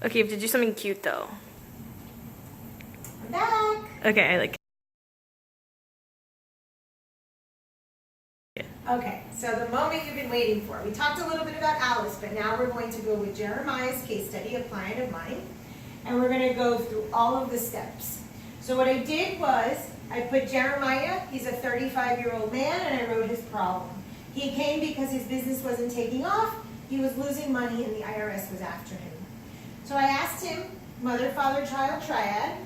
Okay, you have to do something cute though. I'm back. Okay, I like it. Okay, so the moment you've been waiting for. We talked a little bit about Alice, but now we're going to go with Jeremiah's case study, a client of mine, and we're going to go through all of the steps. So what I did was, I put Jeremiah, he's a 35-year-old man, and I wrote his problem. He came because his business wasn't taking off, he was losing money, and the IRS was after him. So I asked him, mother, father, child, triad,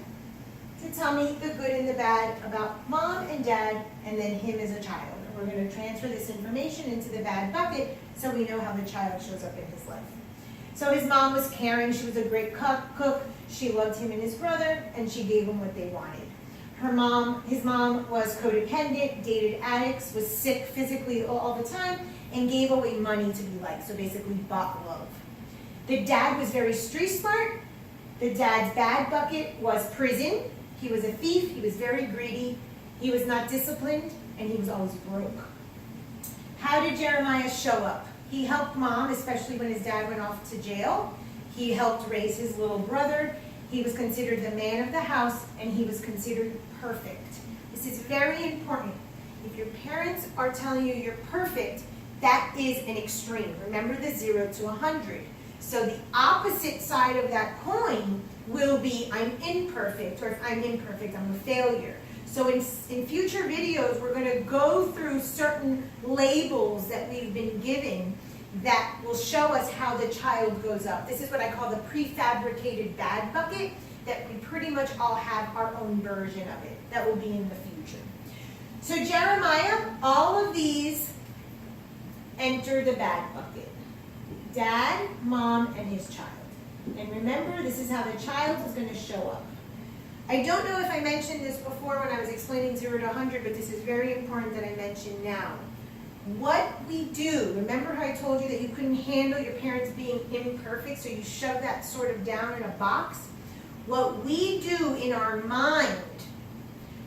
to tell me the good and the bad about mom and dad, and then him as a child. And we're going to transfer this information into the bad bucket so we know how the child shows up in his life. So his mom was caring, she was a great cook, she loved him and his brother, and she gave them what they wanted. His mom was codependent, dated addicts, was sick physically all the time, and gave away money to be liked, so basically bought love. The dad was very street smart. The dad's bad bucket was prison. He was a thief, he was very greedy, he was not disciplined, and he was always broke. How did Jeremiah show up? He helped mom, especially when his dad went off to jail. He helped raise his little brother. He was considered the man of the house, and he was considered perfect. This is very important. If your parents are telling you you're perfect, that is an extreme. Remember the 0 to 100. So the opposite side of that coin will be I'm imperfect, or if I'm imperfect, I'm a failure. So in future videos, we're going to go through certain labels that we've been given that will show us how the child goes up. This is what I call the prefabricated bad bucket, that we pretty much all have our own version of it that will be in the future. So Jeremiah, all of these enter the bad bucket. Dad, mom, and his child. And remember, this is how the child is going to show up. I don't know if I mentioned this before when I was explaining 0 to 100, but this is very important that I mention now. What we do, remember how I told you that you couldn't handle your parents being imperfect, so you shove that sort of down in a box? What we do in our mind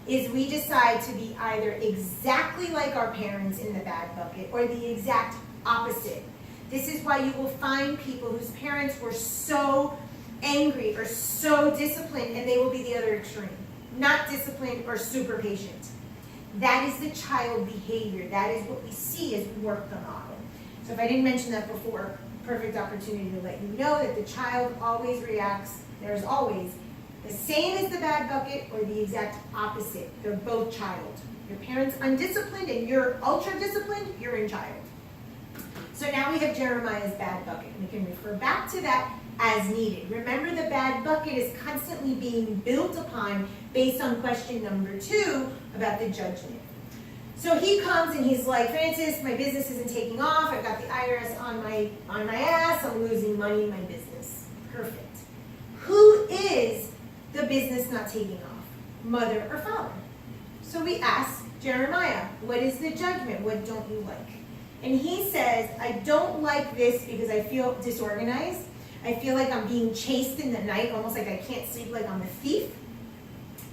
is we decide to be either exactly like our parents in the bad bucket or the exact opposite. This is why you will find people whose parents were so angry or so disciplined, and they will be the other extreme. Not disciplined or super patient. That is the child behavior. That is what we see as we work the model. So if I didn't mention that before, perfect opportunity to let you know that the child always reacts, there's always the same as the bad bucket or the exact opposite. They're both child. Your parents undisciplined and you're ultra disciplined, you're in child. So now we have Jeremiah's bad bucket. We can refer back to that as needed. Remember, the bad bucket is constantly being built upon based on question number 2 about the judgment. So he comes and he's like, Francis, my business isn't taking off. I've got the IRS on my ass. I'm losing money in my business. Perfect. Who is the business not taking off? Mother or father? So we ask Jeremiah, what is the judgment? What don't you like? And he says, I don't like this because I feel disorganized. I feel like I'm being chased in the night, almost like I can't sleep, like I'm a thief.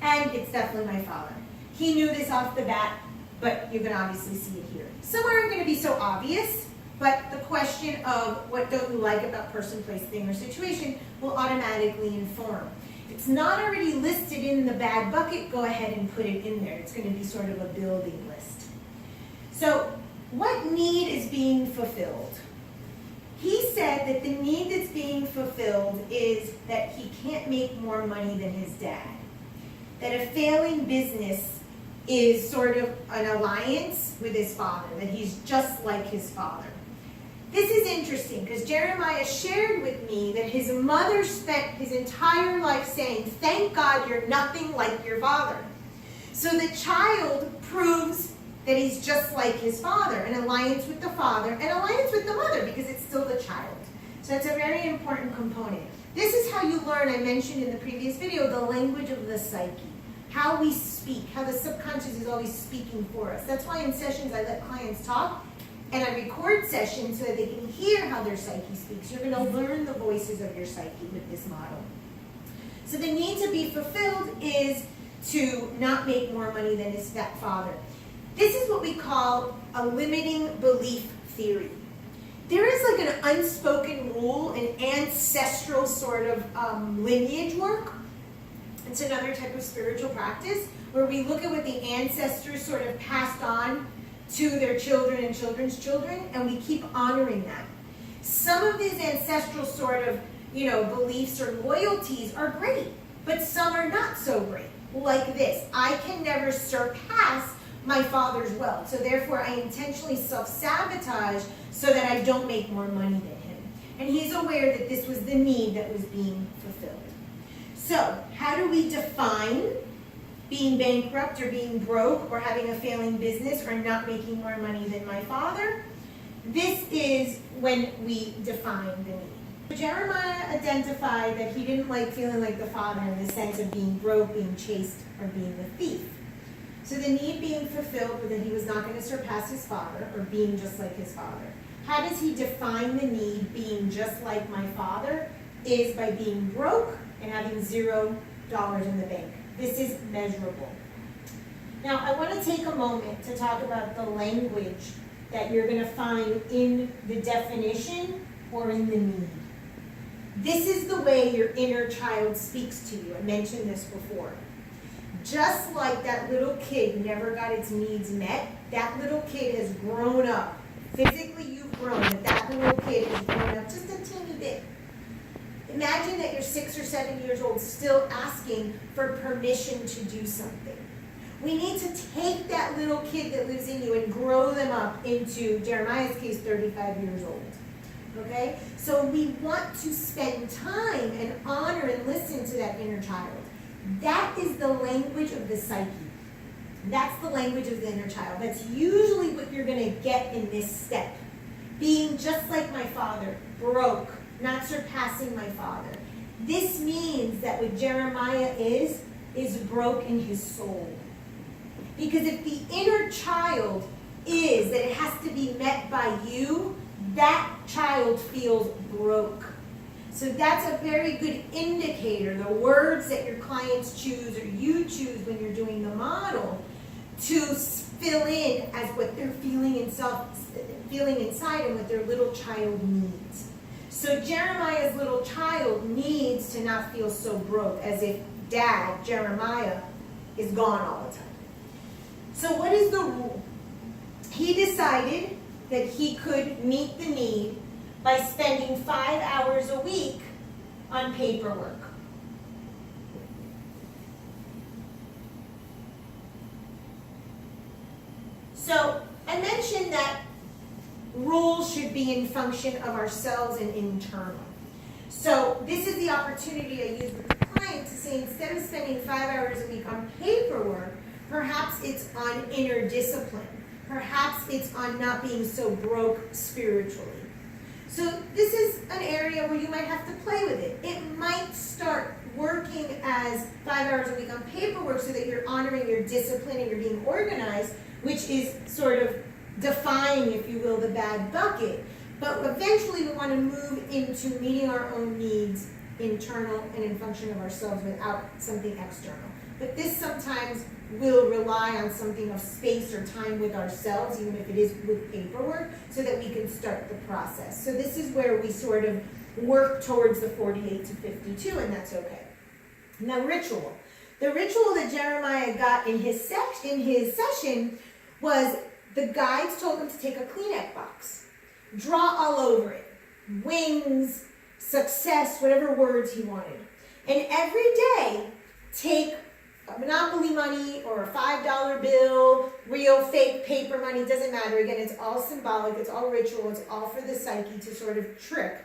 And it's definitely my father. He knew this off the bat, but you can obviously see it here. Some aren't going to be so obvious, but the question of what don't you like about person, place, thing, or situation will automatically inform. If it's not already listed in the bad bucket, go ahead and put it in there. It's going to be sort of a building list. So what need is being fulfilled? He said that the need that's being fulfilled is that he can't make more money than his dad. That a failing business is sort of an alliance with his father, that he's just like his father. This is interesting because Jeremiah shared with me that his mother spent his entire life saying, thank God you're nothing like your father. So the child proves that he's just like his father, an alliance with the father, an alliance with the mother, because it's still the child. So that's a very important component. This is how you learn, I mentioned in the previous video, the language of the psyche. How we speak, how the subconscious is always speaking for us. That's why in sessions I let clients talk, and I record sessions so that they can hear how their psyche speaks. You're going to learn the voices of your psyche with this model. So the need to be fulfilled is to not make more money than his stepfather. This is what we call a limiting belief theory. there is like an unspoken rule, an ancestral sort of lineage work. It's another type of spiritual practice where we look at what the ancestors sort of passed on to their children and children's children, and we keep honoring that. Some of these ancestral sort of, beliefs or loyalties are great, but some are not so great. Like this, I can never surpass my father's wealth, so therefore I intentionally self-sabotage so that I don't make more money than him. And he's aware that this was the need that was being fulfilled. So, how do we define being bankrupt or being broke or having a failing business or not making more money than my father? This is when we define the need. Jeremiah identified that he didn't like feeling like the father in the sense of being broke, being chased, or being the thief. So the need being fulfilled was that he was not going to surpass his father or being just like his father. How does he define the need being just like my father? Is by being broke and having $0 in the bank. This is measurable. Now, I want to take a moment to talk about the language that you're going to find in the definition or in the need. This is the way your inner child speaks to you. I mentioned this before. Just like that little kid never got its needs met, that little kid has grown up. Physically, you've grown, but that little kid has grown up just a teeny bit. Imagine that you're 6 or 7 years old still asking for permission to do something. We need to take that little kid that lives in you and grow them up into, Jeremiah's case, 35 years old. Okay? So we want to spend time and honor and listen to that inner child. That is the language of the psyche. That's the language of the inner child. That's usually what you're going to get in this step. Being just like my father, broke, not surpassing my father. This means that what Jeremiah is broke in his soul. Because if the inner child is that it has to be met by you, that child feels broke. So that's a very good indicator, the words that your clients choose or you choose when you're doing the model, to fill in as what they're feeling inside and what their little child needs. So Jeremiah's little child needs to not feel so broke, as if dad, Jeremiah, is gone all the time. So what is the rule? He decided that he could meet the need by spending 5 hours a week on paperwork. So I mentioned that rules should be in function of ourselves and internal. So this is the opportunity I use with the client to say, instead of spending 5 hours a week on paperwork, perhaps it's on inner discipline. Perhaps it's on not being so broke spiritually. So this is an area where you might have to play with it. It might start working as 5 hours a week on paperwork so that you're honoring your discipline and you're being organized, which is sort of defying, if you will, the bad bucket. But eventually we want to move into meeting our own needs, internal and in function of ourselves, without something external. But this sometimes will rely on something of space or time with ourselves, even if it is with paperwork, so that we can start the process. So this is where we sort of work towards the 48 to 52, and that's okay. Now, ritual. The ritual that Jeremiah got in his session was the guides told him to take a Kleenex box, draw all over it, wings, success, whatever words he wanted. And every day, take Monopoly money or a $5 bill, real, fake, paper money, doesn't matter. Again, it's all symbolic, it's all ritual, it's all for the psyche to sort of trick.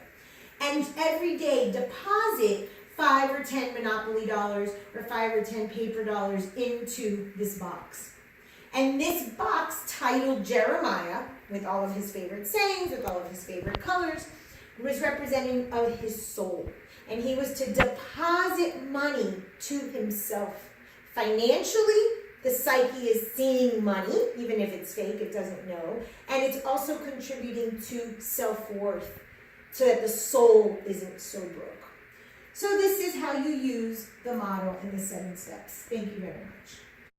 And every day deposit 5 or 10 Monopoly dollars or 5 or 10 paper dollars into this box. And this box, titled Jeremiah, with all of his favorite sayings, with all of his favorite colors, was representing of his soul. And he was to deposit money to himself. Financially, the psyche is seeing money, even if it's fake, it doesn't know. And it's also contributing to self-worth, so that the soul isn't so broke. So this is how you use the model in the 7 steps. Thank you very much.